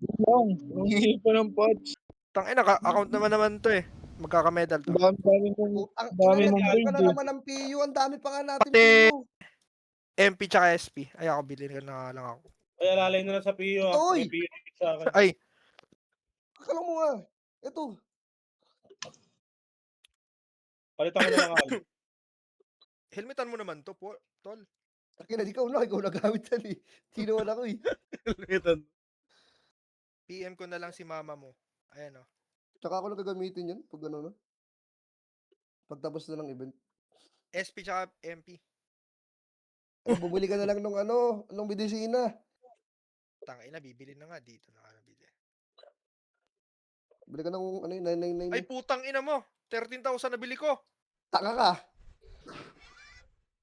Lang, nangihingi pa ng pods. Tangina, account naman to eh. Magkaka-medal to. Dami mong, Putang ina, dami mong nag-add ka build na eh. naman ng PU. Ang dami pa nga natin Pati- PU. MP tsaka SP. Ay, ako bilhin ka na lang ako. Ay, alalay na lang sa PU Ito, ah. oy. May PU sa akin. Ay, Akala mo nga. Ito. Palitan ko na lang ako. helmetan mo naman to, tol. Akin na, ikaw nagamit yan eh. Tinawan ako eh. Helmetan. PM ko na lang si mama mo. Ayan o. Tsaka ako lang gagamitin yan. Pag ano na. Pagtapos na ng event. SP tsaka MP. Ay, bumili ka na lang nung medisina. Tangina, bibili na nga dito na nabili. Bili ka ng ano yun, 999. Ay, putang ina mo. 13,000 nabili ko. Taka ka.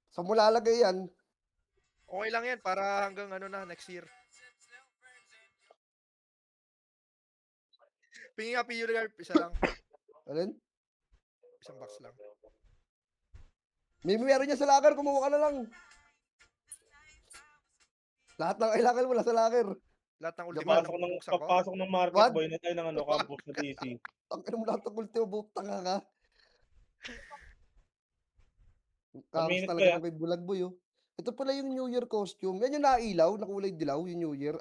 Saan mo lalagay yan? Okay lang yan para hanggang ano na, next year. Pingi nga PU regard, isa lang. Alin? Isang box lang. Meron niya sa locker, kumuha ka na lang. Lahat ng kailangan mo sa locker. Lahat ng ultima Papasok ng market What? boy na tayo ng ano, campus na DC. Ang ina mo lahat ng ultimo, butang ka. Kakas minute talaga kaya? ng kay Bulag Boy, oh. Ito pala yung New Year costume. Yan yung nailaw, nakulay dilaw, yung New Year.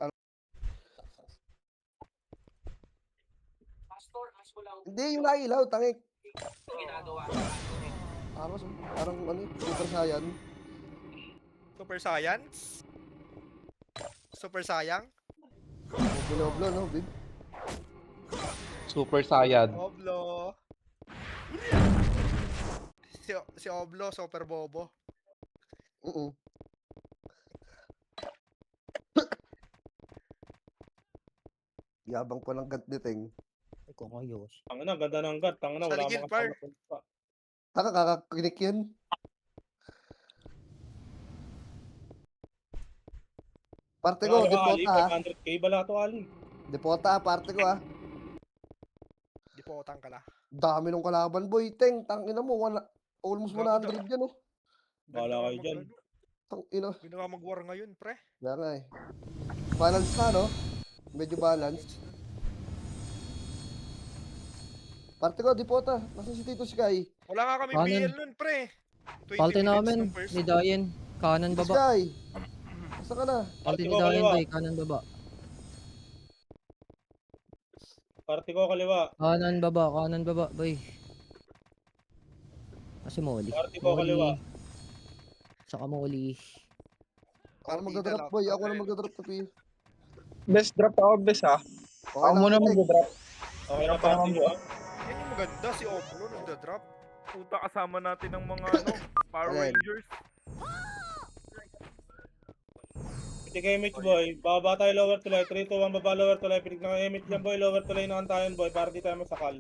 Hindi, yung nailaw, tangik. Parang ano, Super Saiyan. Super Science? Super Sayang? Binoblo, no, big? Super Saiyan. Oblo. Si Oblo, super bobo. Yabang pa ng gatdeteng. Ay, kung ayos. Ang na, ganda ng gat. Ang na, wala Saligid, mga par. pa. Taka, kakakinik yan. Parte ko, depota ha. 500k bala to Ali. Depota, parte ko ha. Di po utang ka la. Dami nung kalaban, boy. Teng, tangina mo, almost 100 yan, oh. Bahala kayo dyan. Tangina. Hindi na nga mag-war ngayon, pre. Kaya nga eh. Balance na, no? Medyo balance. Parte ko, depota. Nasaan si Tito Sky? Wala nga kami Kanan. PL nun, pre. 20 Palte minutes namin, ng first. ni Dayan. Kanan Tito baba. Sky! Asa ka na? Palte ni Kaliwa, Dayan kaliwa. bay, kanan baba. Party ko kaliwa. Kanan baba bay. Kasi Molly. Party ko kaliwa. Saka Molly. Ako magdadrop, boy. Ako na magdadrop sa P. Best drop ako, best ha. Okay Ako lang, muna Teng. mag-drop. Okay na party ko ah. Yan yung maganda, si Oblo nagda-drop. Puta, kasama natin ng mga ano, Power Alin? Rangers. Piti kay Mitch boy. Baba tayo lower to light. 3, 2, 1, baba lower to light. Pinig na kay Mitch yan boy. Lower to light na kantayan boy. Para di tayo masakal.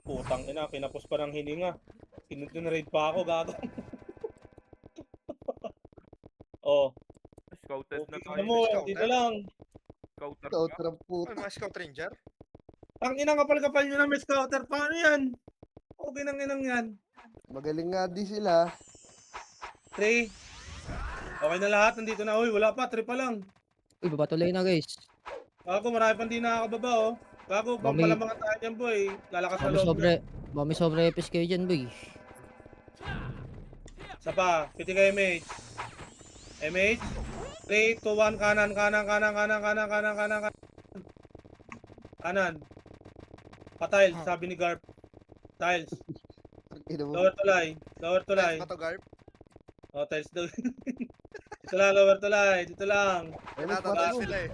Putang ina. Kinapos pa ng hininga. Kinraid pa ako gato. Oh. Scouted na Okay tayo. na mo. Scouter. Dito lang. Scouter Ikaw, ka. trap po. Ay, mga Scout Ranger. Ang inang kapal-kapal nyo na may scouter. Paano yan? Okay nang inang yan. Magaling nga di sila. 3. Okay na lahat. Nandito na. Uy, wala pa. 3 pa lang. Uy, baba tuloy na guys. Gago, marami pang di nakakababa oh. Gago, Mami. pampalamangan tayo dyan boy. Lalakas na loob na. Bami sobre epis kayo dyan boy. Isa pa. Piti kay MH. MH. 3, 2, 1. Kanan. Kanan. Patiles, sabi ni Garp. Tiles. Ina mo. Lower tulay. Ba to, Garb? Oh, tiles daw. Dito lang, lower tulay. Dito lang. Ay, Natatala parte ko. sila eh.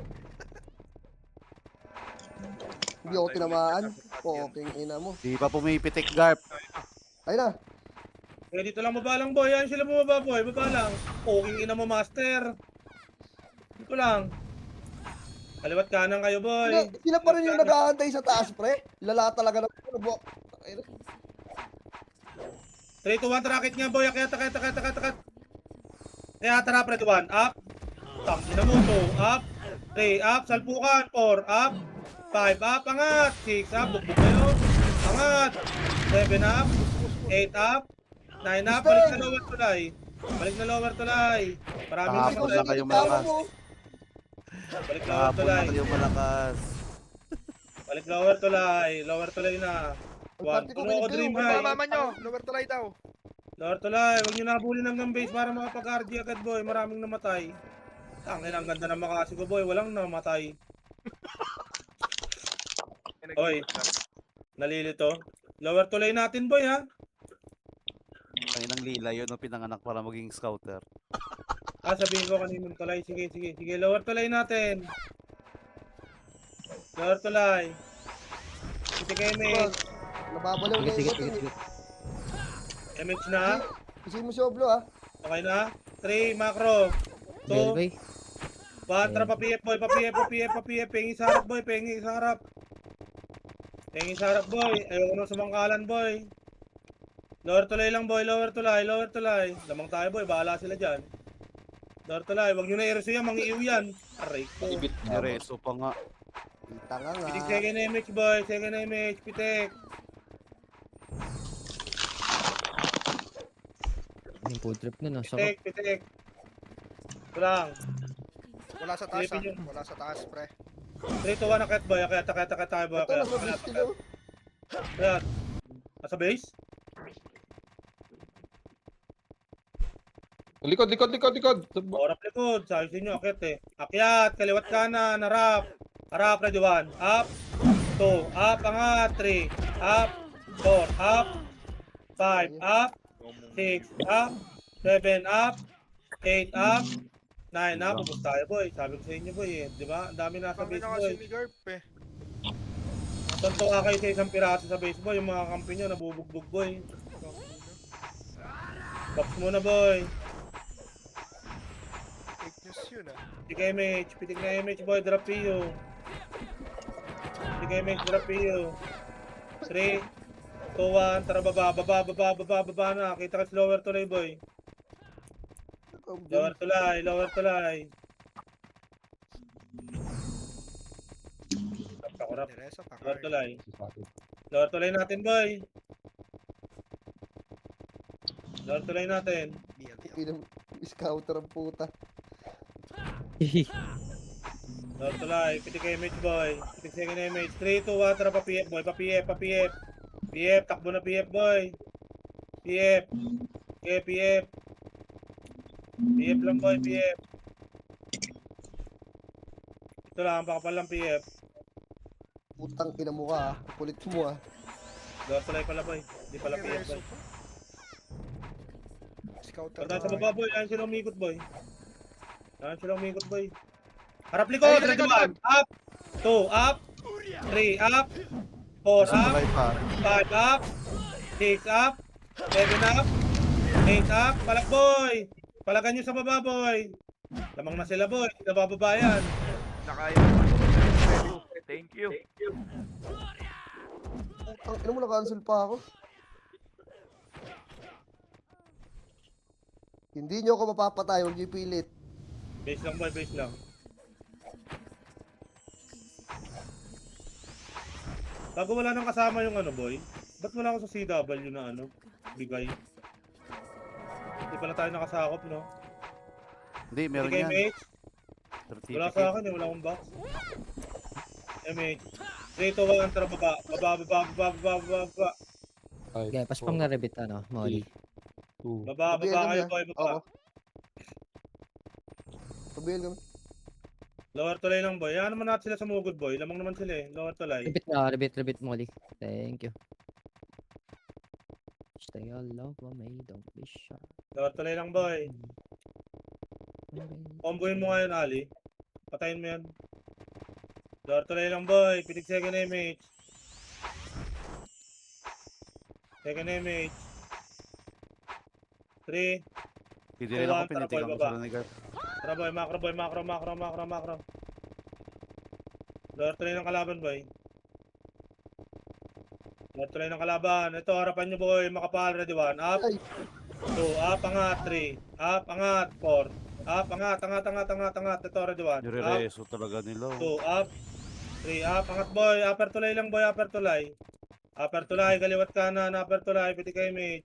Hindi ako tinamaan. Poking ina mo. Di pa pumipitik, Garp. Ay na. Eh, dito lang baba lang boy. Ayan sila bumaba boy. Baba lang. Poking ina mo master. Dito lang. Kaliwat kanan kayo boy. Sila pa rin yung nag-aantay sa taas, pre. Lala talaga na. 3, 2, 1, racket nga boy. Kaya. Kaya tara pre, 1. Up. Tang ina mo to. Up. 3, up. Salpukan. 4, up. 5, up. Angat. 6, up. Bugbog kayo. Angat. 7, up. 8, up. 9, up. Balik na lower tulay. Maraming Kahapon tulay. lang kayo malakas. Balik lower Kahapon tulay. lang kayo malakas. Balik lower tulay. Lower tulay na. Ang One. party ko, Puno ko kinig dream kayo. high. Mama nyo, lower tulay daw. Lower tulay. Huwag nyo nabulin ng base para makapag-RG agad boy. Maraming namatay. Tangin, ang ganda ng makasi ko boy. Walang namatay. Oy. Nalilito. Lower tulay natin boy ha. Ang inang lila yun, no, pinanganak para maging scouter. Ah, sabihin ko kaninong tulay. Sige, sige, sige. Lower tulay natin. Lower tulay. Sige kayo, mate. Nababalaw na Sige, sige, yung sige, botin. sige. MH na. Kasi mo si Oblo ah. Okay na. 3, macro. Bell 2, boy. 1, tara pa-PF boy. Pa-PF. Pengi sa harap boy. Pengi sa harap. Pengi sa harap boy. Ayoko na sumangkalan boy. Lower tulay lang boy. Lower tulay. Lamang tayo boy. Bahala sila dyan. Lower tulay. Huwag nyo na i-reso yan. Mang-iiw yan. Aray ko. Reso pa nga. Tanga nga. Pitik second image boy. Second image. Pitik. Yung food trip nun, sarap. Pitik. Ito lang. Wala sa taas Silipin yun. Wala sa taas, pre. 3 to 1 akit boy. Akit tayo boy. Ito, nasa base kilo. Ayan. Nasa base? Likod. Orap likod. Sabi sa inyo, akit eh. Akyat, kaliwat kanan, harap. Harap, ready 1. Up. 2. Up, angat. 3. Up. 4. Up. 5. Up. 6. Up. 7. Up. 8. Up. 9 up. Ubus tayo boy. Sabi ko sa inyo boy eh. Di ba? Ang dami nasa Kami base na boy. kasi ni Garp eh. Tuntua kayo sa isang piraso sa base boy. Yung mga kampi nyo nabubugbog boy. Box muna boy. Fake news yun ah. Pitik na image boy, drop PU. Pitik na image, drop PU. 3, 2, 1, tara baba na. Kita ka si lower tulay boy. Lower tulay. Rap. Teresa pa Lower tulay. Lower tulay natin boy. Lower tulay natin. Kinang scouter ang puta. Lower tulay, pitik ka image boy. Pitik second image. 3, 2, 1, tara pa-PF boy. Pa-PF. PF, takbo na PF boy. PF. Okay, PF. PF lang boy, PF. Ito lang, pakapal lang PF. Putang ina mo ka ah. Kulit mo ah. Lower tulay pala boy. Hindi pala PF boy. Scouter Pagka sa na. baba boy, ayan sila umikot boy. Harap likod, Ay, ready likod. 1. Up. 2, up. 3, up. 4, up. Tulay pa. 5 up, 6 up, 7 up, 8 up, palak boy! Palagan nyo sa baba boy! Lamang na sila boy, hindi na bababa yan. Nakaya. Thank you. Putang ina mo, na-cancel pa ako. Hindi nyo ako mapapatay, huwag nyo ipilit. Base lang boy, base lang. Bago wala nang kasama yung ano boy, ba't wala ako sa CW na ano, bigay? Hindi pala tayo nakasakop no? Hindi, meron Bigay yan. mate, wala sa Certificate. akin eh, wala akong box. MH, 3, 2, 1, tara baba. Okay, paspang na rebit, Molly. Baba kayo boy, baba. Ako. Pabayal kami. Lower tulay lang boy. Yan naman natin sila sa mugod boy. Lamang naman sila eh. Lower tulay. Rebit, Molly. Thank you. Stay alive, may don't be shy. Lower tulay lang boy. Comboin mo ngayon Ali. Patayin mo yan. Lower tulay lang boy. Pitik second image. Second image. 3. Pwede rin ako Tara, pinitigan boy, ko baba. sila ni Garp. Tara boy. Macro. Lower tulay ng kalaban boy. Lower tulay ng kalaban. Ito harapan nyo boy. Makapal. Ready 1. Up. Ay. 2. Up. Angat. 3. Up. Angat. 4. Up. Angat. Ito ready 1. Up. Nire-reso talaga nila. 2. Up. 3. Up. Angat boy. Upper tulay lang boy. Upper tulay. Kaliwat kanan. Upper tulay. Piti ka image.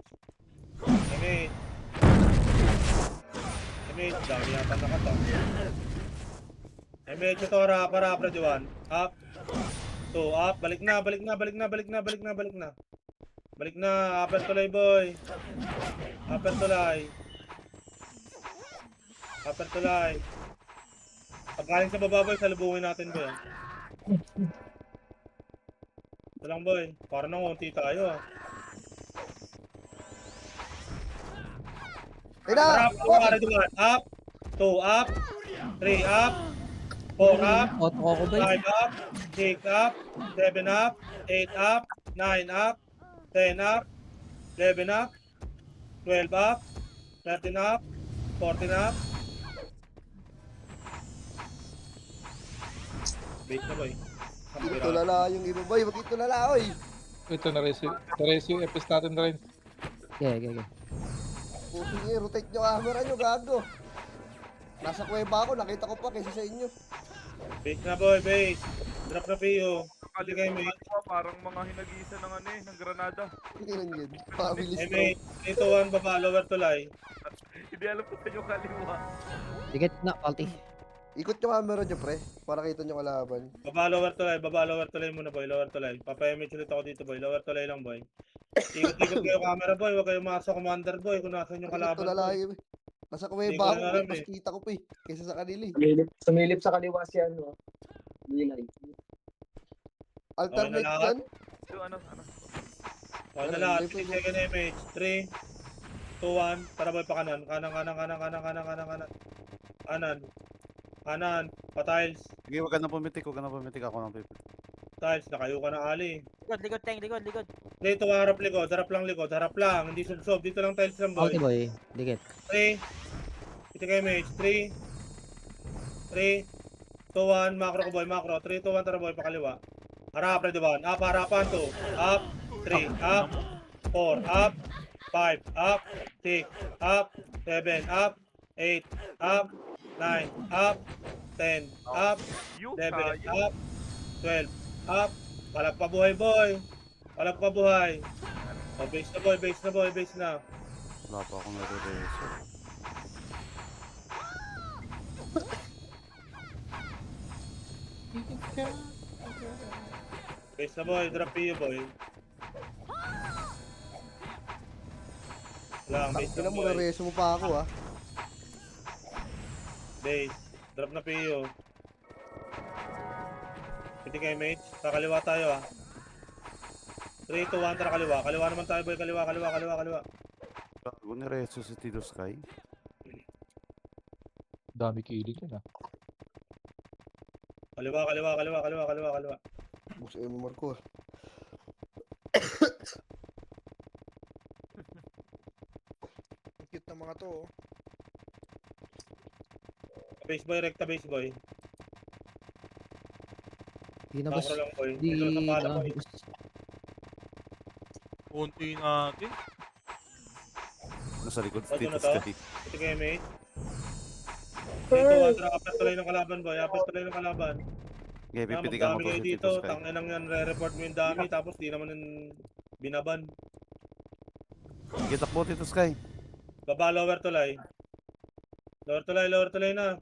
Image. Dami yata nakata. Image ito. Harap. Ready 1. Up. 2, up. Balik na, balik na, balik na, balik na, balik na, balik na. Balik na, upper tulay boy. Upper tulay. Upper tulay. Pag galing sa baba boy, salubungin natin boy. Ito lang boy, para nang konti tayo ah. Ay na! Up, 2 up, 3 up, 4 up, Auto ko ba? 5 up, 6 up, 7 up, 8 up, 9 up, 10 up, 11 up, 12 up, 13 up, 14 up. Wait na boy. Tulala yung iba boy, wag itulala oy. Ito na-res yung FS natin na rin. Okay. Puso niyo, rotate nyo camera nyo, gago. Nasa kuweba ako, nakita ko pa kaysa sa inyo. Base na boy, base. Drop na PO. Hindi kayo may. Parang mga hinagisa ng ano eh, ng granada. Hindi lang yun. Family May stroke. ito one baba, lower tulay. Hindi alam ko sa yung kaliwa. Dikit na, Palti. Ikot yung camera nyo, pre. Para kita nyo kalaban. Baba, lower tulay muna boy, lower tulay. Papayamit ulit ako dito boy, lower tulay lang boy. Ikot-ikot kayo camera boy, huwag kayo makasa commander boy kung nasan yung kalaban Tulala boy. yun. Nasa Hindi ko kuweba ako, alam mas eh. kita ko pa eh. Kaysa sa kanila eh. Sumilip sa kaliwa si ano. Lilay. Alternate lahat? yan. So ano? Okay na lahat, 15 second image. 3, 2, 1. Tara boy, pa kanan. Kanan. Kanan. Pa-tiles. Sige, huwag ka na pumitik. Ako nang pipit. Tiles, nakayo ka na ali. Likod, Teng, likod. Dito, harap likod. Harap lang. Hindi sub-sub. Dito lang tiles lang boy. Palti boy. Dikit. 3. Ito kayo image. 3, 2, 1. Macro ko boy. Macro. 3, 2, 1. Tara boy. Pakaliwa. Harap. Ready one. Up. Harapan. 2. Up. 3. Up. 4. Up. 5. Up. 6. Up. 7. Up. 8. Up. 9. Up. 10. Up. You 11. tayo. Up. 12. Up. Palak pa buhay boy. Oh, base na. Wala pa akong nare-reso. Base na boy, drop PU boy. Lang, base Tangina na mo, boy. nareso mo pa ako ah. Base. Drop na PU. Pwede kayo mate. Kakaliwa tayo ah. 3, 2, 1, tara kaliwa. Kaliwa naman tayo boy, kaliwa. Bago nireso si Tito Sky. Dami kilig yun ah. Kaliwa. Bus mo Marco ah. Ang cute ng mga to, oh. Base boy, rekta base boy. Di na boss. Macro lang boy. Di Dito sa pala na boy. boss. Punti natin. Nasa likod si Bago Tito na to? Sky. Ito kayo mate. Dito, tara kapit tuloy ng kalaban boy. Okay, Ah, pipitikan mo magdami to kayo si dito, Tito Sky. tanginang yan, re-report mo yung dami, tapos di naman yung binaban. Sige, takbo Tito Sky. Baba, lower tulay. Lower tulay na.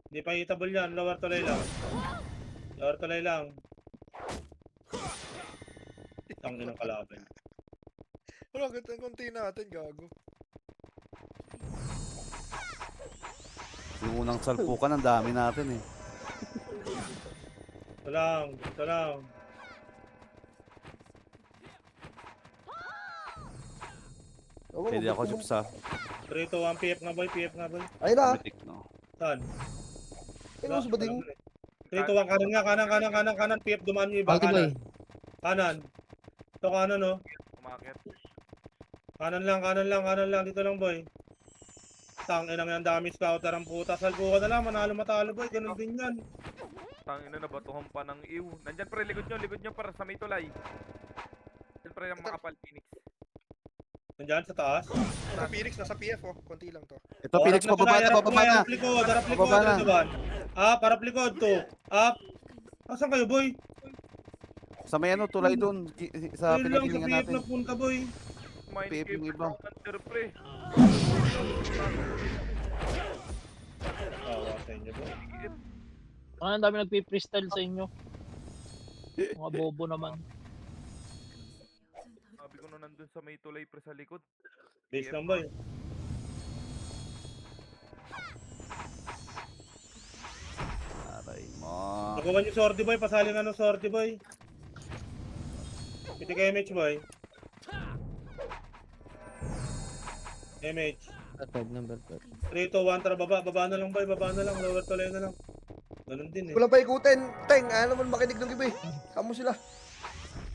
Hindi pa hitable yan, lower tulay lang. Tanginang kalaban. Wala, ganda ng konti natin, gago. Yung unang salpukan, ang dami natin eh. Ito lang. Oo, Pwede ako gusto mo- sa 3, 2, 1, PF nga boy. Ayun na. pumitik, no? Saan? Ayun sa bading. 3, 2, 1, kanan nga, kanan, PF, dumaan yung iba, Palti boy. kanan. Ito kanan, no? Umakit. Kanan lang, dito lang boy. Tanginang yan, dami scouter ang puta. Salbo ka na lang, manalo matalo boy, ganun din yan. Tangina na batuhan pa ng iw. Nandyan pre, likod nyo para sa may tulay. Nandyan pre ang makapal Phoenix. Nandyan sa taas. Sa Phoenix, nasa PF, oh. Konti lang to. Ito, Phoenix, bababa na. Harap likod, Bababa na. Redoban. Up, harap likod, 2. Up. Asan kayo boy? Sa may ano, tulay doon. Sa Ayun lang, sa pinagilingan PF natin. na punta boy. Mind PF yung game iba. counter pre. Awa sa inyo boy. Ang dami nagpi-freestyle sa inyo. Mga bobo naman. Sabi ko na nandun sa may tulay pre sa likod. Base lang boy. Aray mo. Nagawa yung sortie boy, pasali nga ng sortie boy. Piti kay MH boy. MH. Number 5. 3, 2, 1, tara baba. Baba na lang boy, baba na lang. Lower tuloy na lang. Ganun din eh. Wala pa ikutin. Teng, ayaw naman makinig ng iba eh. Kamo sila.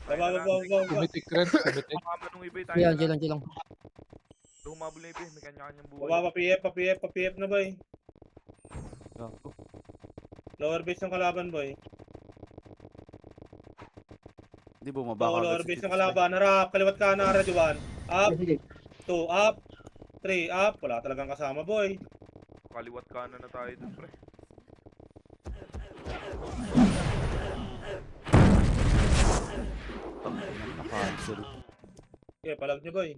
Baba, baba, baba, baba. Tumitik rin. Tumitik. Mama nung iba tayo Diyan, na. diyan lang. Humabol na iba, may kanya-kanyang buhay. Baba, pa-PF na boy. Lower base ng kalaban boy. Hindi bumaba ka Lower agad si base ng Tito kalaban. Harap, kaliwat ka na, ready 1. Up, 2, up. 3, up. Wala talagang kasama boy. Kaliwat kanan na tayo dun pre. Sky. Naka-cancel. Okay, palag nyo boy.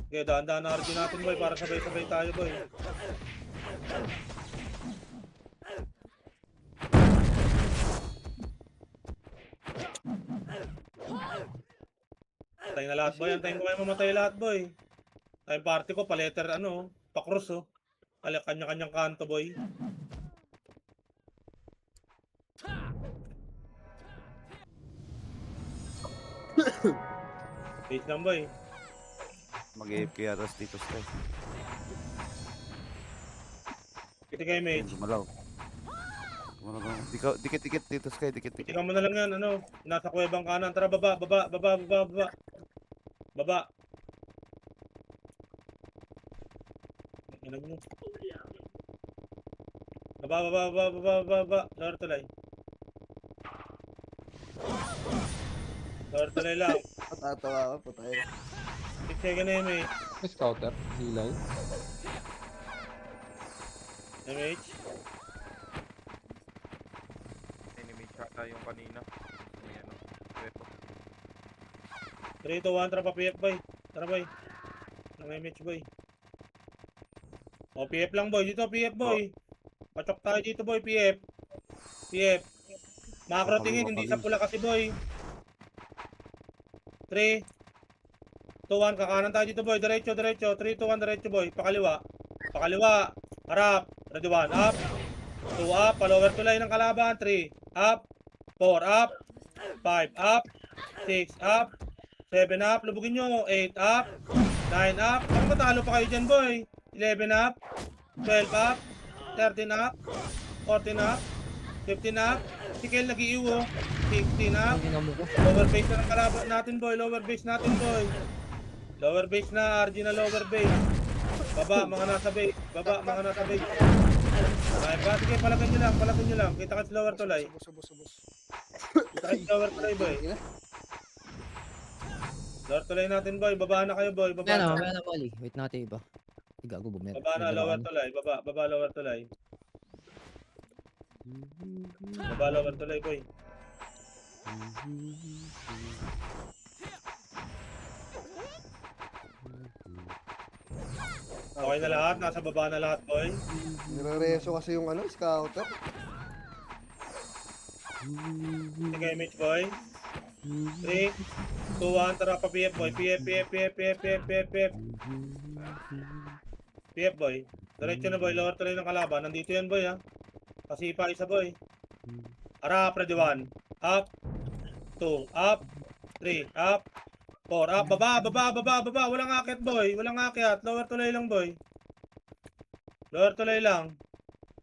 Okay, dahan-dahan na RG natin boy para sabay-sabay tayo boy. Antayin na lahat boy, antayin ko kayo mamatay lahat boy. Time party ko, pa-letter ano, pa-cross oh. Kanya-kanyang kanto boy. Wait lang boy. Mag-AFK yata si Tito Sky. Kita kayo mate. Gumalaw. Dikit-dikit Tito Sky, dikit-dikit. Tingnan mo na lang yan, ano, nasa kuwebang kanan. Tara, baba. Baba. Inan mo. Baba. Lower tulay. Lower tulay lang. Patatawa ka, patay. 6 second na MH. May scouter. Lilay. MH. Enemy shot yung kanina. May ano, repo. 3, 2, 1, tara pa PF boy. Tara boy. Ng MH boy. O, PF lang boy. Dito PF boy. Pachok tayo dito boy, PF. Macro tingin, hindi sa pula kasi boy. 3, 2, 1, kakanan tayo dito boy. Diretso. 3, 2, 1, diretso boy. Pakaliwa. Harap. Ready 1, up. 2, up. Palover tulay ng kalaban. 3, up. 4, up. 5, up. 6, up. 7 up. Lubugin nyo. 8 up. 9 up. Baka matalo pa kayo dyan boy. 11 up. 12 up. 13 up. 14 up. 15 up. Si Kel nag-iiwo. 16 up. Lower base na ng kalaban natin boy. Lower base na, RG na lower base. Baba, mga nasa base. Okay, pa, sige, palagan nyo lang. Kita ka sa lower tulay. Subos. Kita ka sa lower tulay boy. Lower tulay natin boy. Baba na kayo boy. May na, Molly. Wait natin iba. Gago bumero. Baba na, lower tulay. Baba, lower tulay. Baba, lower tulay boy. Okay na lahat, nasa baba na lahat boy. Nire-reso kasi yung ano, scouter. Sige, image boy. 3, 2, 1, tara pa PF boy. PF boy. Diretso na boy, lower tuloy ng kalaban. Nandito yan boy ha. Kasi pa isa boy. Harap, ready 1. Up. 2, up. 3, up. 4, up. Baba. Walang akit boy. Lower tuloy lang boy.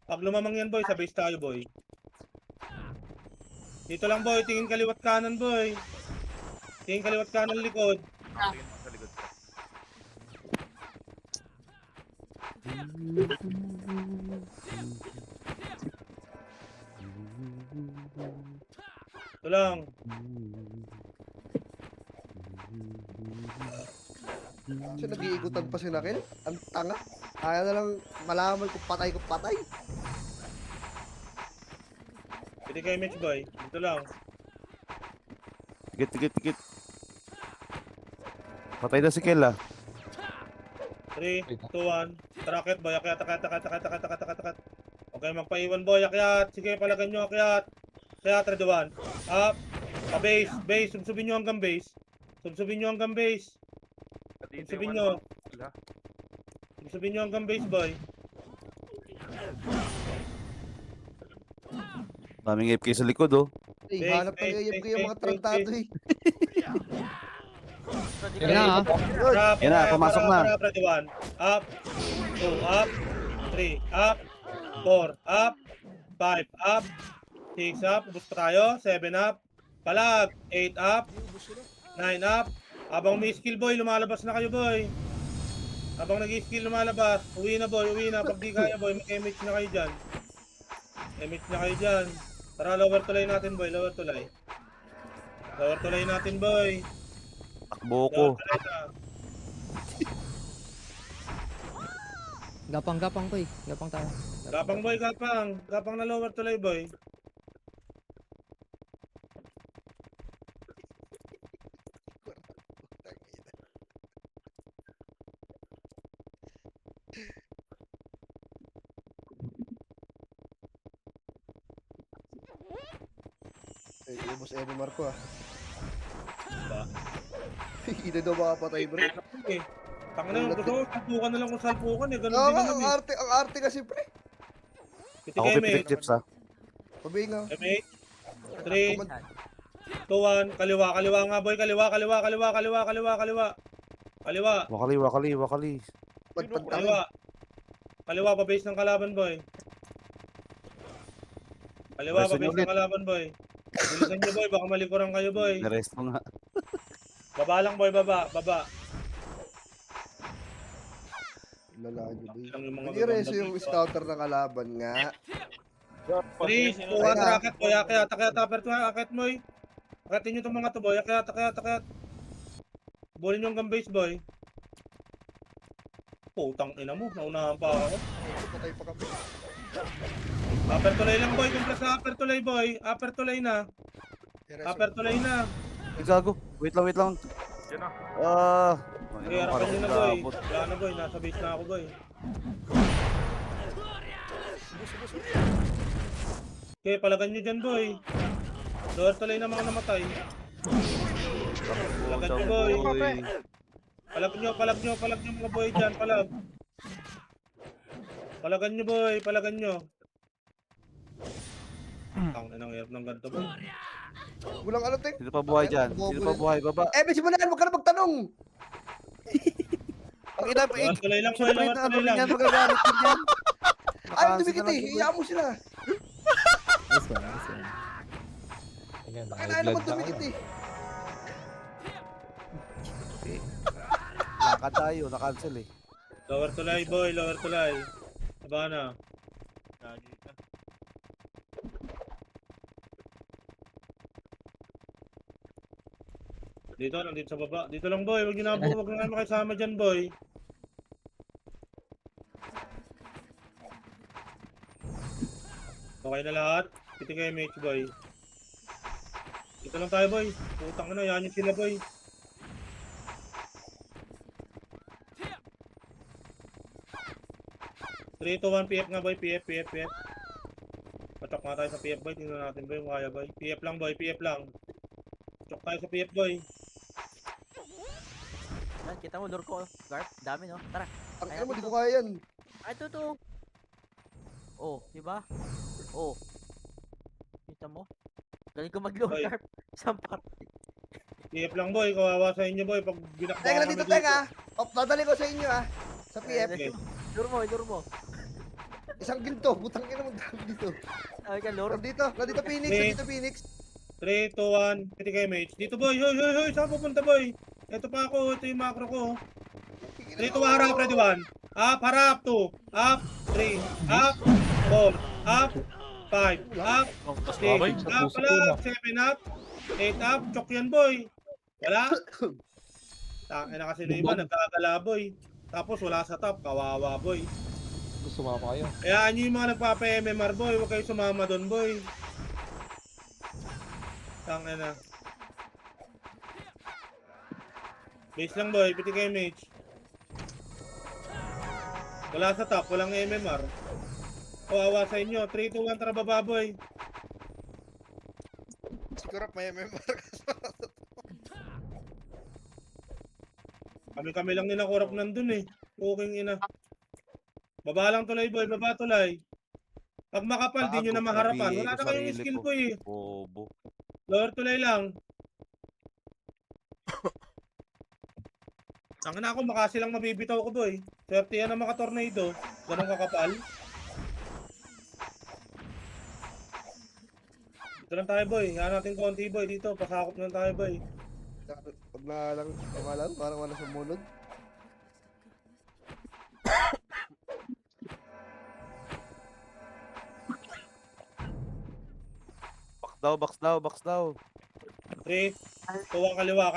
Pag lumamang yan boy, sa base tayo boy. Dito lang boy, tingin kaliwat kanan boy. Likod. Tingin mo sa likod ko. Ito lang. Kasi nag-iikutan pa si Nakil. Ang tanga. Kaya na lang malaman kung patay. Pwede kayo match boy. Dito lang. Dikit. Patay na si Kel ah. 3, 2, 1. Tracket boy. Akat. Okay, magpaiwan boy, akyat. Sige, palagan nyo, akyat. Akyat, ready one. Up. Base, base. Subsubin nyo hanggang base. Subsubin nyo hanggang base. Dito Subsubin yung nyo. Wala. Subsubin nyo hanggang base, boy. Daming AFK sa likod, oh. Eh, Base, hanap ng base, AFK yung mga base, trantado base. eh. Yan na, ah. Good. Yan na, pumasok na. Ready one. Up. 2, up. 3, up. 4, up. 5, up. 6, up. Ubus pa tayo. 7, up. Palag. 8, up. 9, up. Habang may skill, boy, lumalabas na kayo, boy. Habang nag-skill, lumalabas. Uwi na, boy. Uwi na. Pag di kaya, boy, mag-MH na kayo dyan. MH na kayo dyan. Tara, lower tulay natin, boy. Lower tulay. Lower tulay natin, boy. Takbo ko. Lower tulay na. Gapang boy. Gapang tayo. Gapang, boy, gapang. Gapang na lower tulay, boy. Eh, yung boss Eddie Marco ah. Ba? Hindi daw makapatay bro. Eh. Tangina yung gusto ko, salpukan na lang kung salpukan eh. Ganun Oo din nga, naman eh. ang arte kasi pre. Ako Pitik 50 chips, ha. Pabingaw. M8. 3, 2, 1. Kaliwa, kaliwa nga boy. Kaliwa. Wakali. Pagpagtangin. Kaliwa. Kaliwa, pa-base ng kalaban boy. Kaliwa, Resto pa-base ulit. ng kalaban boy. Bilisan nyo boy, baka malikuran kayo boy. Naresto nga. Baba lang boy, baba. Lalaki boy. Lang yung mga Hindi reso gaganda yung dito. scouter ng kalaban nga. 3, 2, 1, racket boy. Akyat, upper to, akyat boy. Akyatin nyo itong mga to boy. Akyat. Bulin nyo hanggang base boy. Putang ina mo, naunahan pa ako. Patay pa kami. Upper tulay lang boy, kumpres na upper tulay boy. Upper tulay na. Ay, gago. Wait lang. Yan na. Ah. Kaya harapan nyo na boy. Wala na boy, nasa base na ako boy. Okay, palagan nyo dyan boy. Lower tulay na mga namatay. Palagan nyo boy. Palag nyo mga boy dyan, palag. Palagan nyo boy, palagan nyo. Ang inang hirap ng ganito boy. Walang ano, Teng. Sino pa buhay dyan? Baba. Eh, bisi mo na yan, huwag ka na magtanong. Ang ina, Lower tulay lang boy, lower tulay lang. magagalit din yan. Ay, dumikit eh. Iyaan mo sila. Nice one. Ayan, Kailangan naman dumikit eh. Lakad tayo, na-cancel eh. Lower tulay boy, lower tulay. Aba na. Nandito sa baba. Dito lang boy, wag nyo na makisama dyan boy. Okay na lahat. Piti kayo mate boy. Dito lang tayo boy. Putang na, yan yung sila boy. Three to 1 PF nga boy, PF. Patok nga tayo sa PF boy, tingnan natin boy, kaya boy. PF lang boy, PF lang. Patok tayo sa PF boy. Yan, kita mo, lure ko. Garp, dami no. Tara. Ang ina mo, di ko kaya yan. Ay, ito. Oh, diba? Oh. Kita mo? Galing ko mag-lure, Ay. Garp. Isang party. PF lang boy, kawawa sa inyo boy, pag binakbaka Teka, kami nandito, Teka. Dadali ko sa inyo ah. Sa PF. Okay. Lure mo. Isang ginto. Butang ina mo dito. Ay, ka, lure. Nandito Phoenix. Okay. Nandito Phoenix. 3, 2, 1, piti kayo mates. Dito boy, hoy, saan pupunta boy? Ito pa ako, ito yung macro ko. 3, 2, 1, harap, ready 1. Up, harap, 2. Up, 3. Up, 4. Up, 5. Up, 6. Up, pala, 7 up. 8 up, chok yan boy. Wala. Tangin na kasi yung iba, nagkagala boy. Tapos wala sa top, kawawa boy. Gusto sumama kayo. Kaya nyo yung mga nagpapa-MMR boy, huwag kayo sumama doon boy. Tangin na. Base lang boy, piti kayo mage. Wala sa top, walang MMR. Kawawa sa inyo. 3, 2, 1, tara baba boy. Siguro may Marcos. Kami lang nila kurap nandun eh. Puking ina. Baba lang tulay boy, baba tulay. Pag makapal, di nyo na Gago, maharapan. nabihi Wala ko na kayong sarili skill ko. boy eh. Bobo. Lower tulay lang. Ang ina ako, makasi lang mabibitaw ko boy. Swerte yan ang mga tornado. Ganun kakapal. Dito lang tayo boy. Yan natin konti boy dito. Pasakop lang tayo boy. Pag na lang, parang wala sumunod. Box daw. 3, 2, kaliwa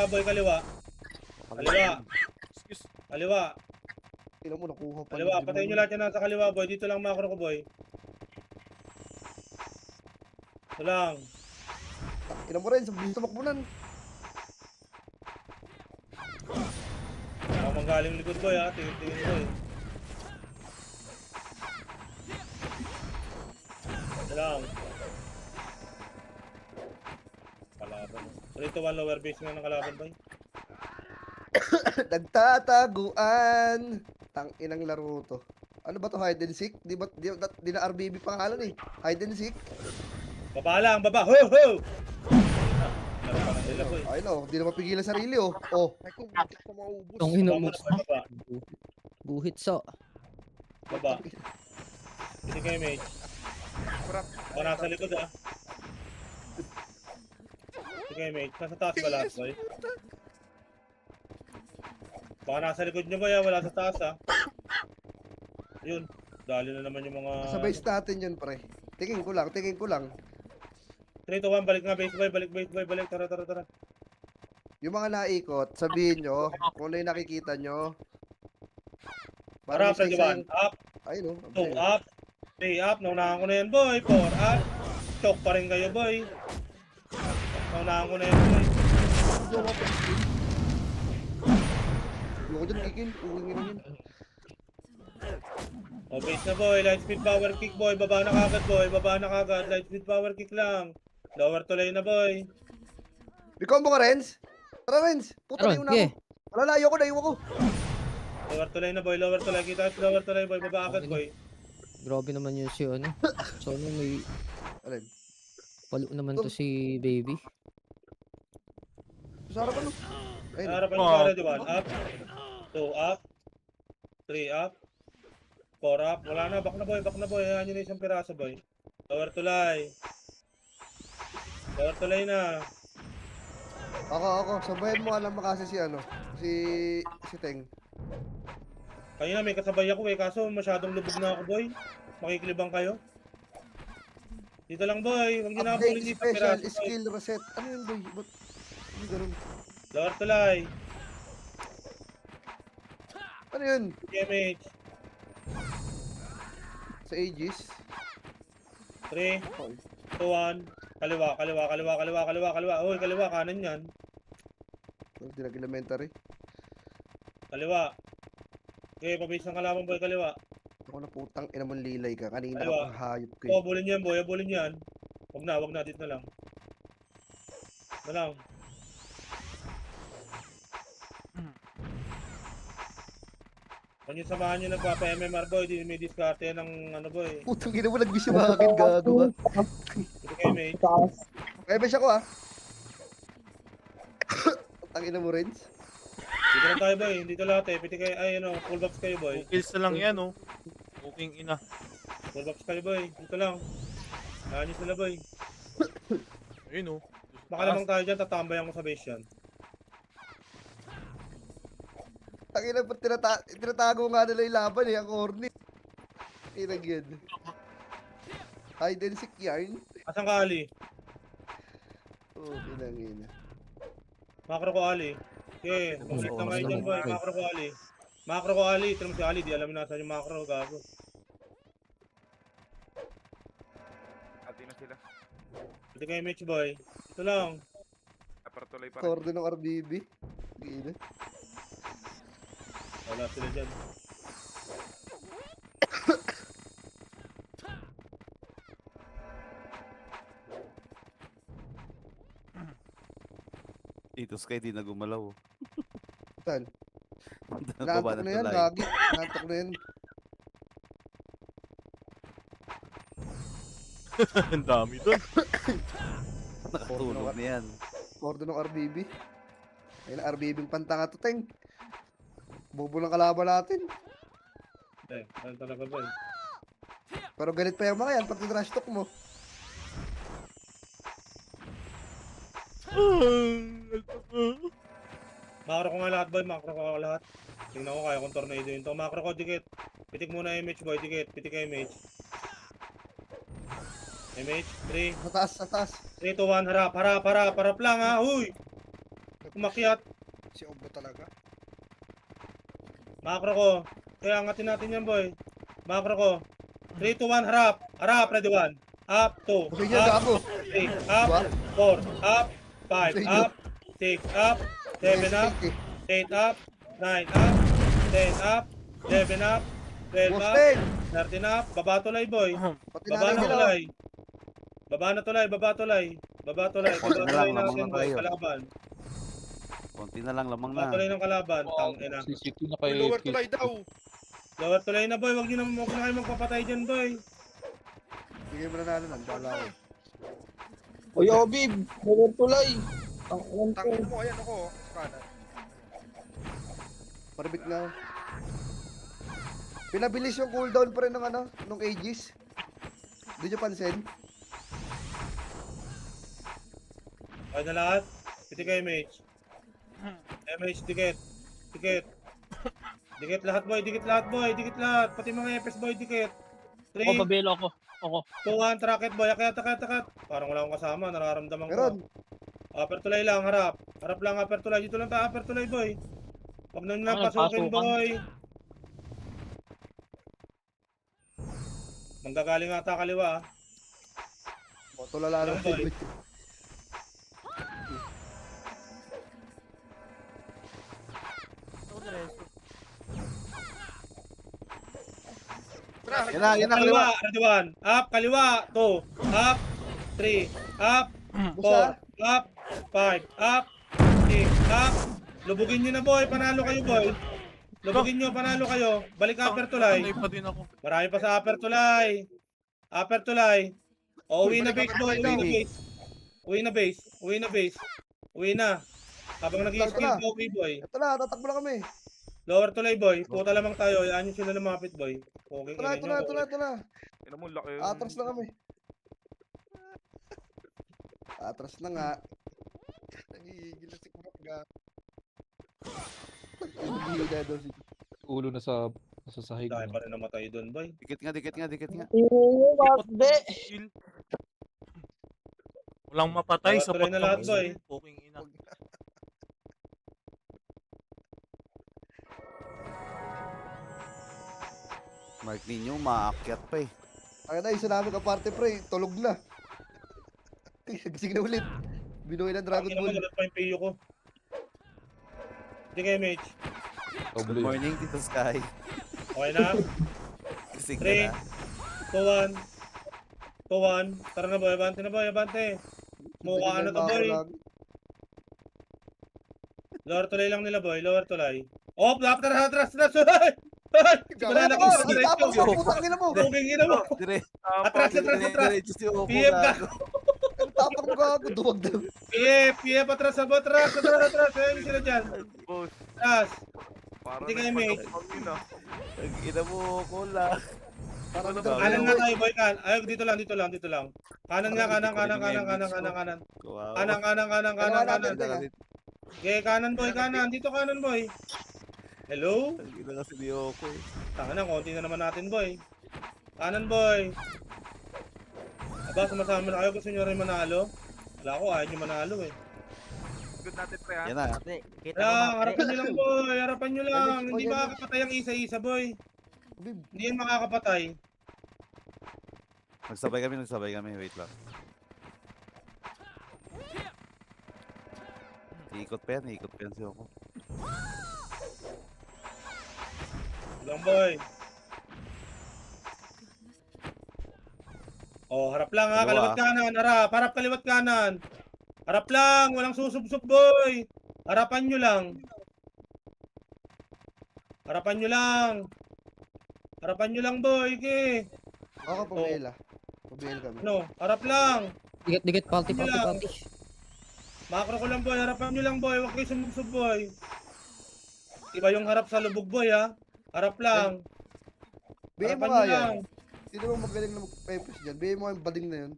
boy, kaliwa. Kaliwa. Ina mo, nakuha pa. Kaliwa, patayin nyo lahat yan nasa kaliwa boy. Dito lang macro ko boy. Ito lang. Ina mo rin, sabihin sa makbunan. Ako manggaling likod boy ha. Tingin boy. Ito lang. Kalaban. 3 to 1 lower base nga ng kalaban boy. Nagtataguan. Tang inang laro to. Ano ba to, hide and seek? Di na RBB pangalan eh. Hide and seek. Baba lang, baba. Ho! Laro pa ng nila boy. Ay no, di na mapigilan sarili oh. Oh. Ay kung butik pa maubos. Ang Baba ino mo mo. na boy, baba. Buhit so. Baba. Hindi kayo mate. Kurap. Baka nasa likod ah. Hindi kayo mate. Nasa taas ba lahat boy? Baka nasa likod nyo boy ah. Wala sa taas ah. Yun. Dali na naman yung mga... Sa base natin yun pre. Tingin ko lang. 3 to 1, balik nga base boy. Balik. Tara. Yung mga naikot, sabihin nyo kung ano yung nakikita nyo. Para sa isa-isa diwan. Up, Ay no. 2 up, 3 up. Naunahan ko na yan boy. 4 up. Choke pa rin kayo boy. Naunahan ko na yan boy. Yung ko dyan kikil. Uwing ina yun. O base na boy. Light speed power kick boy. Baba na kagad boy. Light speed power kick lang. Lower tulay na boy. May combo ka Renz? Tara Renz. Puta na Aron, yun sige. ako. Wala na, ayoko. Lower tulay na boy. Lower tulay. Kita sa lower tulay boy. Baba agad boy. Grabe naman yun si ano. So ano may Alin? palo naman to si baby. Sa harapan no. Ayun. Harapan ko para diwan. Up. 2 up. 3 up. 4 up. Wala na. Back na boy. Ayan yun na isang piraso boy. Lower tulay. Lower tulay na. Ako. Sabayan mo alam makasi si ano. Si Teng. Kanina may kasabay ako eh. Kaso masyadong lubog na ako boy. Makikilibang kayo. Dito lang boy. Huwag nyo na Update pulin dito. special Piraso boy. skill reset. Ano yun boy? Ba't hindi ganun? Lower tulay. Ano yun? DMH. Sa Aegis? 3, 2, 1. Kaliwa. Uy, kaliwa. Kanan yan. Hindi nag-elementary. Kaliwa. Okay, pabase ng kalaban boy. Kaliwa. Ako na putang ina mong lilay ka. Kanina Aywa. ka hayop ko Oh, eh. bulin yan boy. Bulin yan. Wag na. Dito na lang. Ito lang. Kung yung samahan nyo nagpapa-MMR boy, di may diskarte ng ano boy. Putang ina mo nag-miss yung akin gago ba? Ito kayo mate. Kaya ba siya ko ah? Putang ina mo Renz? Dito lang tayo boy. Dito lahat eh. Piti kayo. Ay ano. Full box kayo boy. Kills na lang yan, oh. Booking ina. Full box kayo boy. Dito lang. Ayan nyo sila boy. Ayun, oh. Baka lamang tayo dyan. Tatambayan ko sa base yan. Ang ina pa tinatago nga nila yung laban eh. Ang corny. Inag yun. Hide and seek yarn. Asan ka Ali? Oh, inang ina. Macro ko Ali. Okay. Mag-shift na kayo dyan boy. Macro ko Ali. Ito naman si Ali. Di alam na saan yung macro. Gago. Ati na sila. Ito kayo Mitch boy. Ito lang. Apartuloy pa rin. Korde ng RBB. Gina. Wala sila dyan. Dito Sky, di na gumalaw. Saan? Nababa Nantok na na yan, tulay. gagi. Nantok na yan. Ang dami doon. Nakatulog na yan. Ordo ng RBB. Ayun, RBB ng pantanga to, Teng. Bobo ng kalaban natin. Ano talaga boy? Pero galit pa yung mga yan, pati trash talk mo. Makro ko nga lahat boy, makro ko nga lahat. Tingnan ko kaya kung tornado yun to. Makro ko, dikit. Pitik muna image boy, dikit. Pitik ka image. Image, 3, Sa taas, sa taas. 3, 2, 1, harap, harap, harap, harap lang ha, huy! Umakyat, Si Obo talaga. makro ko. Kaya angatin natin yan boy. Makro ko. 3, 2, 1, harap, harap, ready 1. Up, 2, Okay niya, up, gago. 3, up, 4, up, 5, up, 6, up, 7 up, 8 up, 9 up, 10 up, 11 up, 12 Boss up, Teng! 13 up, baba tulay boy. Pati Baba nanay na nila. tulay. Baba na tulay, baba tulay. Baba tulay, baba Konti na tulay lang, lamang natin na boy, tayo. kalaban. Konti na lang, lamang Baba na. tulay ng kalaban, tangina. CCT na Uy, kay lower Kiss. tulay daw. Lower tulay na boy, wag na kayo magpapatay dyan boy. Bigay mo na natin, nandala ko. Uy, Obib, lower tulay. Ang Tangin mo, ayan ako. Sa kanan. Marbit na. Pinabilis yung cooldown pa rin ng ano, nung Aegis. Di nyo pansin? Okay na lahat. Pitik kayo image. Image, dikit. Dikit. Dikit lahat boy, dikit lahat boy, dikit lahat. Pati mga FS boy, dikit. 3, babelo ako. 2, 1, tracket boy, akyat, akyat, akyat. Parang wala akong kasama, nararamdaman ko. Meron. Upper tulay lang, harap. Harap lang, upper tulay. Dito lang ta, upper tulay boy. Huwag na nyo lang pasukin boy. Manggagaling ata kaliwa ah. Tulala lang. Boy. Tara, Yan na, yan na, Kaliwa, kaliwa. ready 1. Up, kaliwa, 2. Up, 3. Up, 4. Busa. Up, 5. Up, 6. Up. Lubugin nyo na boy, panalo kayo boy. Lubugin nyo, panalo kayo. Balik upper tulay. Panay pa din ako. Marami pa sa upper tulay. Upper tulay. O, uwi na base boy, uwi na base. Uwi na base, uwi na base. Uwi na. Habang nag-i-skill Tara. ka, uwi boy. Ito na, tatakbo na kami. Lower tulay boy, puta lamang tayo. Yan yung sila lumapit boy. Okay, Ito na, ito na, ito na, ito na. Ina mo, laki yun. Atras na kami. Atras na nga. Nangigil na si Kumbaga. Hindi daw si... Ulo na sa sahig. Dahil no? pa rin namatay doon boy. Dikit nga, dikit nga, dikit nga. Walang mapatay sa Tuloy na lahat, pagtapos. boy. Puking ina. Mark ninyo, maakyat pa eh. Ay na, isa namin kaparte pre, tulog na. Gising na ulit. Binuhay ng Dragon Dragon Ball. Ball. Naman pa yung PU ko. Hindi kayo mage. Good Doble. morning, Tito Sky. Okay na? Gising ka 3, na. 2, 1. 2, 1. Tara na boy, abante na boy, abante. Mukha na to boy. Lower tulay lang nila boy, lower tulay. Oh, after atras na suray! Wala na Tapos, kung ang tapos diretso. mo, putang ina mo. Puking ina mo. Dire, Atras, atras, atras. diretso si Opo, PM ka. gago. Ang tapak mo gago, duwag daw. PF, atras, atras, atras, atras. Ayun sila dyan. Boss, Atras. parang Hindi kayo mate. nagpatapang yun ah. Ang ina mo, cola. Parang Ano daw. ba? Kanan nga tayo boy, kan. Ayun, dito lang, dito lang, dito lang. Kanan nga, kanan, kanan, kanan, kanan, kanan, kanan. Kawawa. Kanan, kanan, kanan, kanan, kanan. Teka. Okay, kanan boy, kanan. Dito kanan boy. Hello? Ang ina kasi ni Oko eh. Tanga na, konti na naman natin boy. Kanan boy. Aba, sumasama na kayo. Gusto nyo rin manalo? Wala ko, ayaw nyo manalo eh. Good natin pre ha. Yan na. Pre, kita mo Kaya, na, pre. harapan nyo lang boy. Harapan nyo lang. Damage, Hindi boy, makakapatay ang isa-isa boy. Bib, Hindi yan makakapatay. Nagsabay kami. Wait lang. Ikot pa yan si Oko. Lang boy. Oh, harap lang ha. Dalawa. Kaliwat kanan. Harap. Harap kaliwat kanan. Harap lang, walang susubsob boy. Harapan nyo lang. Harapan nyo lang. Harapan nyo lang boy, ke. Ako, pabela. Pabela kami. Ano, harap lang. Dikit, palti, Sige palti, lang. palti. Makro ko lang boy, harapan nyo lang boy, huwag kayo sumubsob boy. Iba yung harap sa lubog boy ha. Harap lang. Bigay mo Harapan nga nyo lang. yan. Sino mo magaling na mag-pepes dyan? Bigay mo nga yung bading na yun.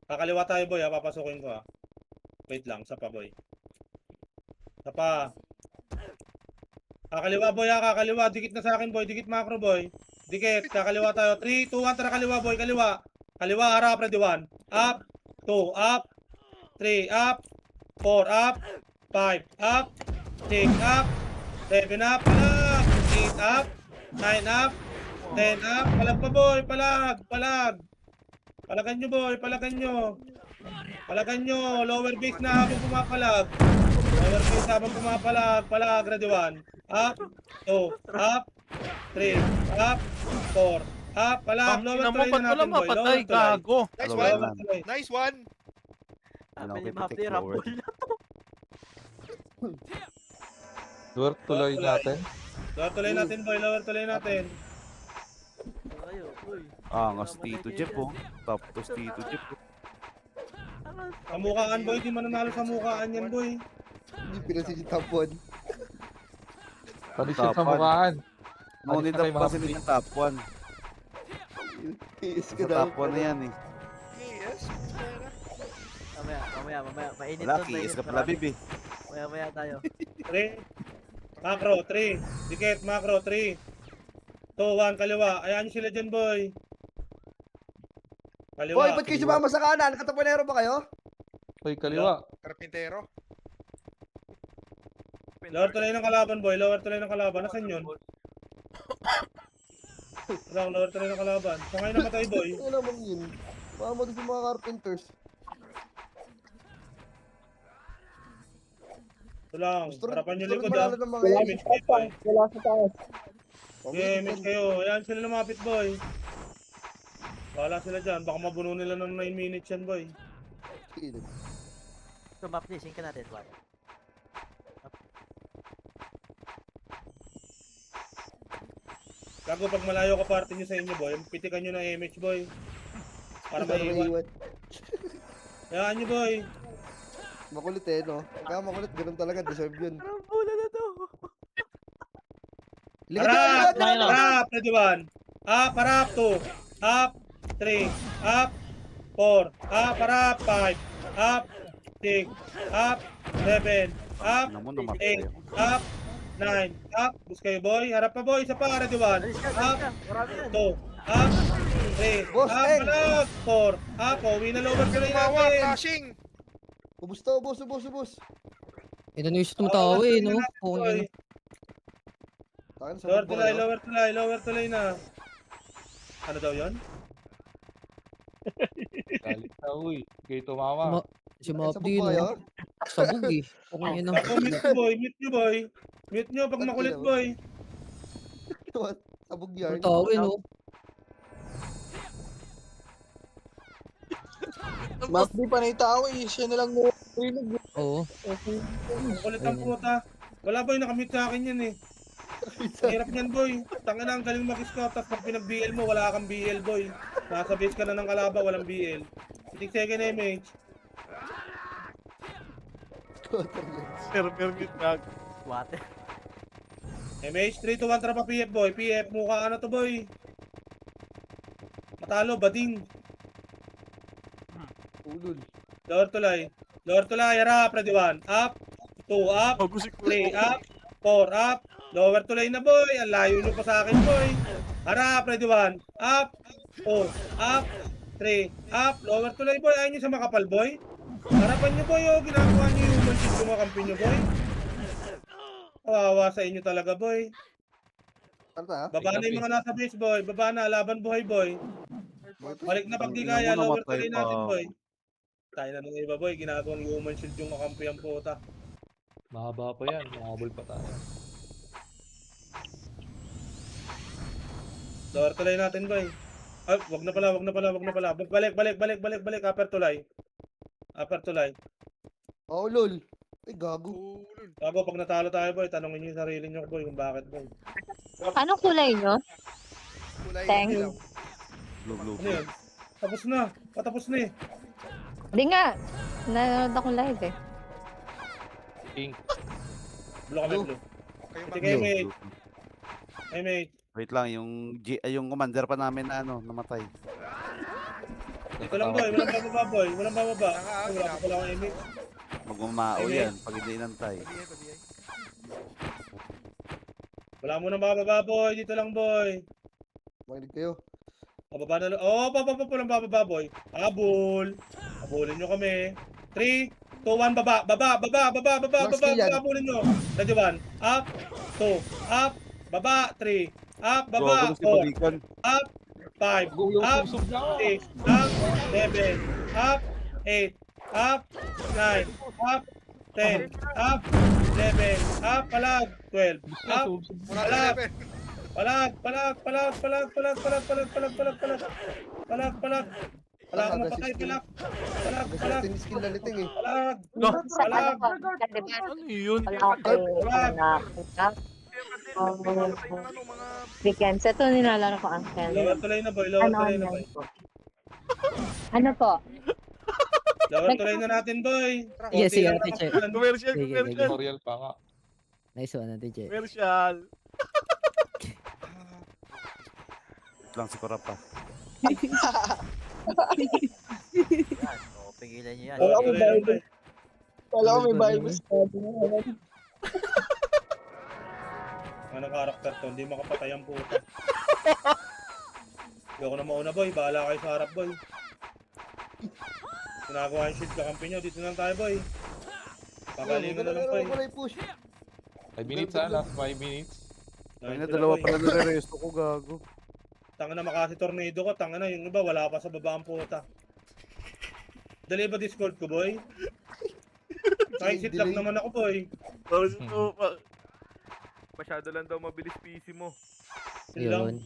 Kakaliwa tayo boy ha, papasukin ko ha. Wait lang, sapa boy. Sapa. Kakaliwa boy ha, kakaliwa. Dikit na sa akin boy, dikit macro boy. Dikit, kakaliwa tayo. 3, 2, 1, tara kaliwa boy, kaliwa. Kaliwa, harap, ready 1. Up, 2, up. 3, up. 4, up. 5, up. 6, up. 7, up, palag. 8, up. 9, up. 10, up. Palag pa boy, palag, palag. Palagan nyo boy, palagan nyo. Palagan nyo, lower base na habang pumapalag. Lower base habang pumapalag, palag, ready 1. Up, 2, up, 3, up, 4, up, palag, Ang lower ina mo, try ba't na wala natin boy, mapatay? lower try. Gago. Nice Hello, one. Ryan. Nice one. Ano, Sabi ni okay, Mapli, protect Rumble forward. na to. Lord, tuloy natin. Lower tuloy natin boy, lower tuloy natin. Ayo, uy. Angas Tito Jeff oh. Top toss Tito Jeff oh. Sa mukaan boy, di mananalo sa mukaan yan boy. Hindi pinasin yung top 1. Panis siya sa Tapan. mukhaan. Ngunit na kay ang pasin Mapli. yung top 1. Tiis ka Sa daw. top 1 na yan eh. Yes. Mamaya. Mainit Wala, doon, kiis mainit. ka pala bib eh. Mamaya tayo. 3, macro, 3, dikit, macro, 3, 2, 1, kaliwa. Ayan nyo sila dyan boy. Kaliwa. Hoy, ba't kayo sumama sa kanan? Katapanero ba kayo? Uy, kaliwa. Karpintero. Lower tuloy ng kalaban boy, lower tuloy ng kalaban. Nasaan yun? Lang, lower tuloy ng kalaban. So ngayon namatay boy. Ano naman yun? Mama doon sa mga carpenters. Ito lang, Gusto rin harapan nyo gusto rin likod manalo ah. ng mga Wala yun. sa taas, wala sa taas. Okay, miss kayo. Ayan sila lumapit boy. Wala sila dyan, baka mabuno nila ng 9 minutes yan boy. So, Mapli, sync ka natin, Juan. Gago pag malayo ka parte nyo sa inyo boy, pitikan nyo ng MH boy. Para maiwan. Ayan nyo boy. Makulit eh, no? Pagka makulit, ganun talaga. Deserve yun. Rumble na to. Harap! Harap! Ready 1. Up, harap 2. Up, 3. Up, 4. Up, harap 5. Up, 6. Up, 7. Up, Ano mo namatay 8. oh. Up, 9. Up, bus kayo boy. Harap pa boy. Isa pa, ready 1. Alis ka, Up, alis ka. Marami yan. 2. Up, 3. Boss, Up, Eng. palag. 4. Up, uwi na lower ka na Tumawa, natin. flashing. Ubus to, ubus. Ito na yung tumatawa eh, no? Boy. Pungin. Takin sa Lower bubong tulay, kayo. lower tulay na. Ano daw yon? Galit na, uy. Kayo tumawa. Si Takin sa Mapli, bubong kayo. no? Sabog eh. Pungin na. Ako, mute nyo boy, mute nyo boy. Mute nyo pag makulit boy. Sabog yarn. Tumatawa eh, no? Mapli pa na itao eh, siya na lang narinig. Oo. Makulit ang puta. Wala boy, nakamute sa akin yan eh. Hirap yan boy. Tangin na ang galing mag-scout. Tapos pag pinag-BL mo, wala kang BL boy. Nasa base ka na ng kalaba, walang BL. Itik second image. Server mute na. Water. MH 3 to 1 trapa PF boy. PF mukha ano to boy. Matalo, bading. Ulul. Lower tulay. Lower tulay, harap, ready 1. Up, 2, up, Bago si 3, up, 4, up. Lower tulay na boy. Ang layo nyo pa sa akin boy. Harap, ready 1. Up, 2, up, 3, up. Lower tulay boy. Ayaw nyo sa makapal boy. Harapan nyo boy. Oh. Ginagawa nyo yung manchig kumakampi nyo boy. Kawawa sa inyo talaga boy. Ano ta? Baba na yung mga nasa base boy. Baba na. Laban buhay boy. Balik na pag di kaya. Lower tulay natin boy. Tayo na ng iba boy. Ginagawang human shield yung kakampi ang puta. Mahaba pa yan. Mahabol pa tayo. Lower tulay natin boy. Ay, wag na pala. Balik. Upper tulay. Oh, lol. Ay, gago. Ulul. Bago, pag natalo tayo, boy, tanongin niyo yung sarili niyo, boy, kung bakit, boy. Anong kulay nyo? Kulay Thank ilaw. Blue. Ano yun? Tapos na. Patapos na eh. Di nga. Nanonood ako live eh. Pink. Blue kami, Blue. blue. Kayo Sige, mag- mate. Ay, mate. Wait lang, yung commander pa namin na namatay. Dito lang, boy. Walang bababa, boy. Walang bababa. Naka- Ay, wala pa pala akong imit. Magmamao Ay, yan pag hindi inantay. Pabiyay. Wala mo nang bababa, boy. Dito lang, boy. Makinig kayo. Bababa na lang. Oh, walang bababa, boy. Habol. Habulin nyo kami. 3, 2, 1, baba. Mas yan. Habulin nyo. Ready, 1. Up. 2. Up. Baba. 3. Up. Baba. 4. Up. 5. Up. 6. Up. 7. Up. 8. Up. 9. Up. 10. Up. 11. Up. Palag. 12. Up. Palag. Palag. Wala akong mapatay, palag. Kasi natin skill na liting eh. Palag. Sa ano po? Ano yun? Wala ako kay nakakita. Weekends. Ito nilalaro ko ang Lower tulay na, boy. Lower tulay na, boy. Ano po? Lower tulay na natin, boy. Sige, sige, Konti lang teacher. naman. Commercial, Sige, commercial. Tutorial pa nga. Nice one, teacher. Commercial. Lang si Korapa. Yan. O, pigilan nyo yan. Lower tulay na, boy. Wala ko may Bible study na. Anong karakter to? Hindi makapatay ang puta. Hindi ako na mauna, boy. Bahala kayo sa harap, boy. Ginagawa yung shield kakampi nyo. Dito lang tayo, boy. Pagalingan na lang, boy. Wala push. 5 minutes ha, last 5 minutes. Ay na, dalawa pala nire-resto ko, gago. Tanga na makasi tornado ko. Tanga na, yung iba wala pa sa baba ang puta. Dali ba Discord ko, boy? Nakaisip lang naman ako, boy. Masyado lang daw mabilis PC mo. Yun lang. Yun.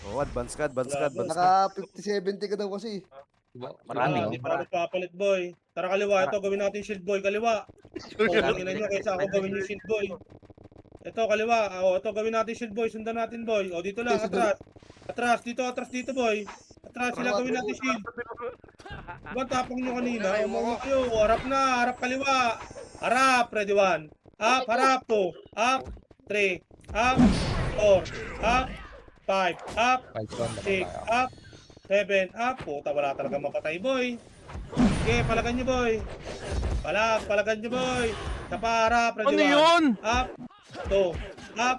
Oh, advance ka. Naka 50-70 ka daw kasi. Diba? Marami, Hindi pa ako papalit, boy. Tara kaliwa, ito gawin natin shield, boy. Kaliwa. Tingnan nyo kaysa ako gawin yung shield, boy. Ito, kaliwa. Ito gawin natin shield, boy. Sundan natin, boy. O, dito lang, atras. Atras dito, boy. Atras, sila gawin natin shield. Diba tapang nyo kanina? Umawag kayo. Harap kaliwa. Harap, ready 1. Up, harap 2. Up, 3. Up, 4. Up, 5. Up, 6. Up, 7. Up. Puta, wala talaga mapatay, boy. Sige, palagan nyo, boy. Palagan nyo, boy. Sa harap, ready 1. Ano yun? Up, 2. Up,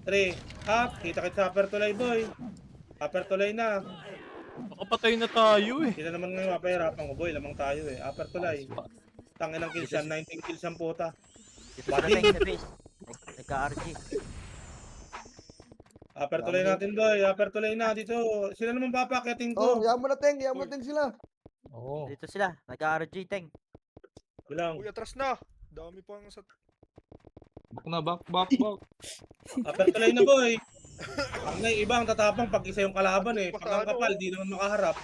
3. Up. Kita sa upper tulay, boy. Upper tulay na. Nakapatay na tayo eh. Sila naman ngayon mapahirapan ko, boy. Lamang tayo eh. Upper tulay. Tangin ng kills yan. 19 kills ang puta. Dito sa base, sa base. Nagka-RG. Upper tulay natin, boy. Upper tulay na. Dito. Sila naman papakyatin Oh, ko. yaman mo na teng sila. Oo. Dito sila. Nagka-RG, Teng. Bilang. Uy, atras na. Dami pang sa... Back na, back. Upper tulay na, boy. Ang may ibang tatapang pag isa yung kalaban eh. Pag ang kapal, di naman makaharap.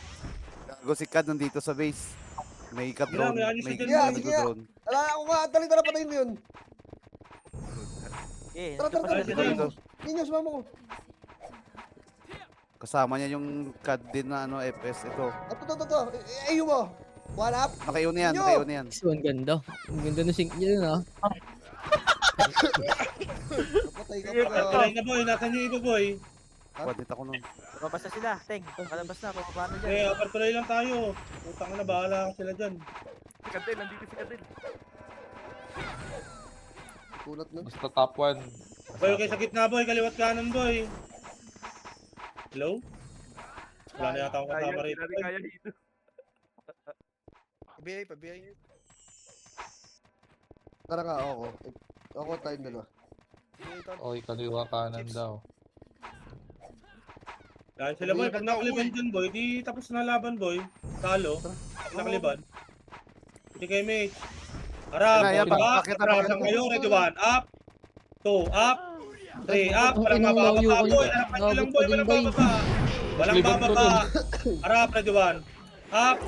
Gago si Kad nandito sa base. May Bilang, ka-drone. yan yung May sige, drone. Ala, ako nga. Tara, patayin mo yun. Eh, Tara, nandito pa tara, sila tara. dito. Ninyo, sumama ko. Kasama niya yung Kad din na FS. Ito. Ito. Ayun mo. One up. Nakayo na yan. Nice one, ganda. Ang ganda ng sync niya yun, ah. Napatay ka Upper pa. tulay na, boy. Nasaan yung iba, boy? Wadit ako nun. Lumabas na sila, Teng. Palabas na, pababa na dyan. Eh, upper tulay lang tayo. Putang na, bahala ka sila dyan. Si Kadel, nandito si Kadel. Kunat na. Basta top 1. Boy, okay sa gitna, boy. Kaliwat kanan, boy. Hello? Wala na yata akong kasama Kaya, rito. hindi natin kaya dito. Pabiyay. Tara nga, ako. Ako tayong dalawa. Oy, kaliwa kanan daw. Dahil sila, boy. Pag nakaliban dyan, boy, di tapos na laban, boy. Talo. Pag nakaliban. Hindi kayo, mate. Harap, Yan, diba? pakita, Atrasan pakita. kayo. Ready, 1. Up. 2. Up. 3. Up. Walang Ang mabababa, layo ko boy. yun. Harapan nyo lang, Nabot boy. ko din, Walang boy. bababa. Walang Libang bababa. Harap, ready 1. Up,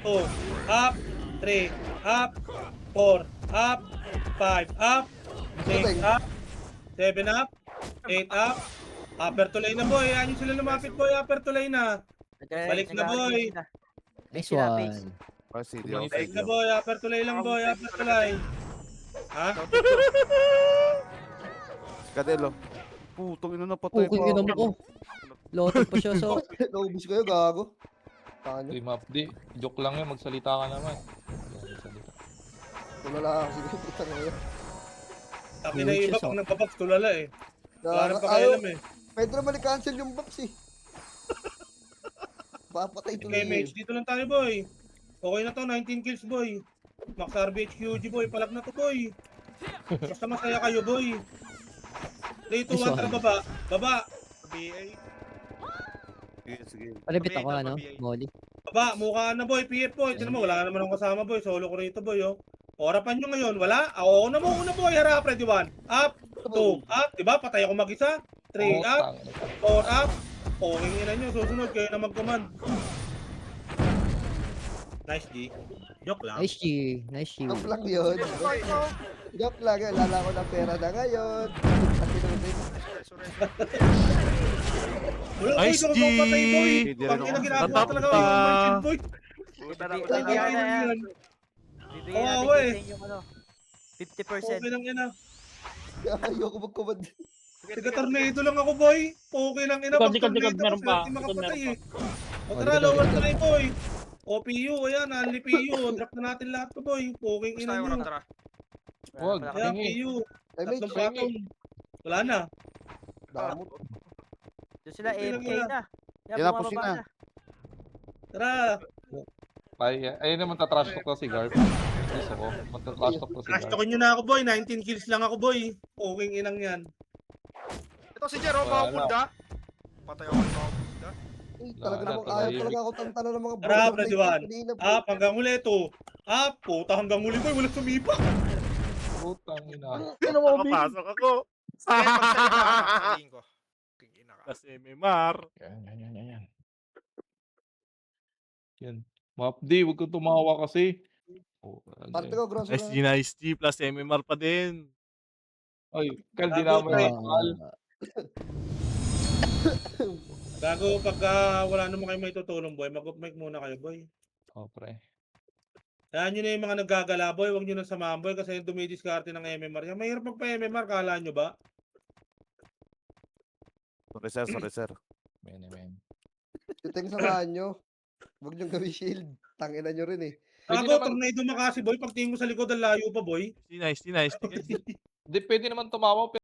2, up, 3, up, 4, up, 5, up, 6, up, 7 up, 8 up. Upper to lane na boy. Ayan yung sila lumapit boy. Upper to lane na. Balik na, boy. Nice sila, face. one. Presidio, Balik Balik na Presidio. boy. Upper to lane lang boy. Upper to lane. Ha? Kadelo. Putong ina na patay Okay, pa yun ako. mo. Lotog pa siya so. Naubos kayo, gago. Paano? Team update. Joke lang yun, magsalita ka naman. Yan, magsalita. Tulala lang sige. Putang ina. Taki na yung iba pag nagpapag tulala eh. Parang pa Ayaw. kailam eh. Pwede naman i-cancel yung buffs eh. Papatay tuloy Okay, yun. mage. Dito lang tayo boy. Okay na to. 19 kills boy. Max RBHQG boy. Palag na to boy. Basta masaya kayo boy. 3, 2, 1, tara baba. Baba. BA. Sige, sige. Palipit ako ano, Molly. Baba. Mukha na boy. PF boy. Tinan mo. Wala naman akong kasama boy. Solo ko rito boy oh. Orapan nyo ngayon. Wala? Ako na mo. Una boy. Harap. Ready 1. Up. 2. Up. Diba? Patay ako mag-isa. 3 up. 4 up. Okay ina nyo. Susunod. Kayo na mag-command. Nice G. Joke lang. Nice G. Nice G. Joke lang yun. Joke lang yun. Lala ko ng pera na ngayon. At tinunod. Wala boy. Nice Gusto ko G. patay boy. Hindi rin Pangina ako. ginagawa Tatap talaga pa. yung merchant boy. Bibigyan na yan. Bibigyan Oo, natin eh. sa inyo ano. 50%. Okay lang ina. Ayoko mag-command. Taga-tornado lang ako boy. Okay lang ina. Likod, meron pa. Hindi makapatay eh. O Oh, tara, likod, lower likod. try boy. OPU, ayan, only PU. Drop na natin lahat to boy. Okay Basta ina tayo, nyo. tara. Wag. Ayan, Tingi. PU. Ay, mate. Tatlong patong. Wala na. Damot. Doon sila Okay lang AFK yan. na. Yan, Yan na, bumababa pushing na. Tara. Ayun naman tatrash talk ko si Garp. Gusto ko. Magtatrash talk ko si Trash Garp. talkin nyo na ako boy. 19 kills lang ako boy. Okay inang yan. Ito si Jero, Wala. Punda. Patay ako ng Punda. Ay, talaga Wala, namang talaga ayaw yun. talaga ako tantana ng mga Tara, border ready light one. kanina, bro. Up, hanggang uli to. Up, puta hanggang uli boy. Walang sumipa. Putang ina. Nakapasok ako. Kaya magsalita ka na, sabihin ko. King ina ka. Plus MMR. Yan. Yan. Mapdi, huwag kang tumawa kasi. Oh, Parte ko, grosso Nice G, na. nice G. Plus MMR pa din. Ay, Kal, di Bago, naman pre. yung Kal. Gago, pagka wala naman kayo may tutulong boy, mag-off mic muna kayo boy. Oh, pre. Kaya nyo na yung mga naggagala boy, huwag nyo nang samahan boy kasi yung dumidiskarte ng MMR. Yan, mahirap magpa-MMR, kala nyo ba? Sorry sir, sorry sir. Men. Yung samahan nyo. Huwag nyo gawin shield. Tangina nyo rin eh. Pwede Gago, naman- tornado makasi boy, pag tingin mo sa likod, ang layo pa boy. Nice G, nice G. Di, pwede naman tumawa,